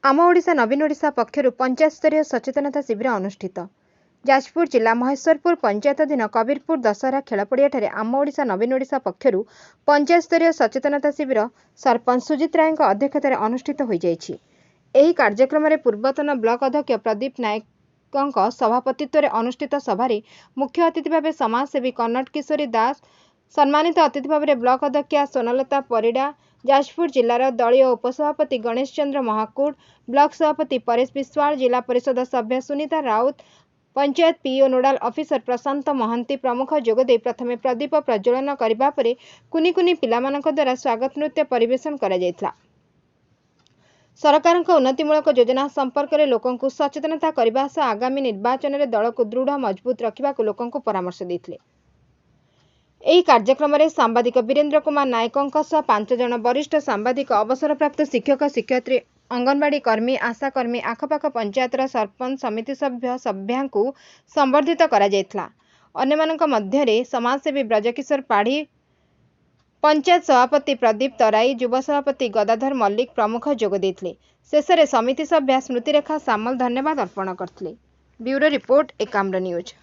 आम ओडिशा नवीन ओडिशा पक्षर पंचायत स्तरीय सचेतनता शिविर अनुष्ठित। जाजपुर जिला महेश्वरपुर पंचायत अधीन कबीरपुर दशहरा खेलपड़िया आम ओडिशा नवीन ओडिशा पक्षर पंचायत स्तरीय सचेतनता शिविर सरपंच सुजित राय अध्यक्षतार अनुष्ठित हो जायछि। एही कार्यक्रम में पूर्वतन ब्लॉक अध्यक्ष प्रदीप नायक सभापतित्व अनुष्ठित सभारे मुख्य अतिथि भाव समाजसेवी कन्नट किशोरी दास, सम्मानित अतिथि भाव ब्लॉक अध्यक्षा सोनलता परिड़ा, जाजपुर जिलार दलीय उपसभापति गणेश चंद्र महाकूट, ब्लॉक सभापति परेश विश्वाल, जिला परिषद सभ्य सुनीता राउत, पंचायत पीओ नोडाल ऑफिसर प्रशांत महंती प्रमुख जोगदे प्रथमे प्रदीप प्रज्वलन करबा परे कुनी कुनी पिलामानक द्वारा स्वागत नृत्य परिवेशन करा जायतला। सरकारक उन्नतिमूलक योजना संपर्क में लोकंकु सचेतनता करबा सह आगामी निर्वाचन में दल को दृढ़ मजबूत रखा लोकंकु परामर्श देथिले। एही कार्यक्रम में सांबादिक वीरेन्द्र कुमार नायकों सह 5 जन वरिष्ठ सांबादिक, अवसरप्राप्त शिक्षक शिक्षयित्री, अंगनवाड़ी कर्मी, आशा कर्मी, आखपाख पंचायतर सरपंच समिति सभ्य सभ्यांकु संबर्धित करा जायतला। अन्यमानक मध्यरे समाजसेवी ब्रजकिशोर पाढ़ी, पंचायत सभापति प्रदीप तराई, युव सभापति गदाधर मल्लिक प्रमुख जोग देथिले। शेषरे समिति सभ्या स्मृतिरेखा सामल धन्यवाद अर्पण करथिले। Bureau report Ekamra news.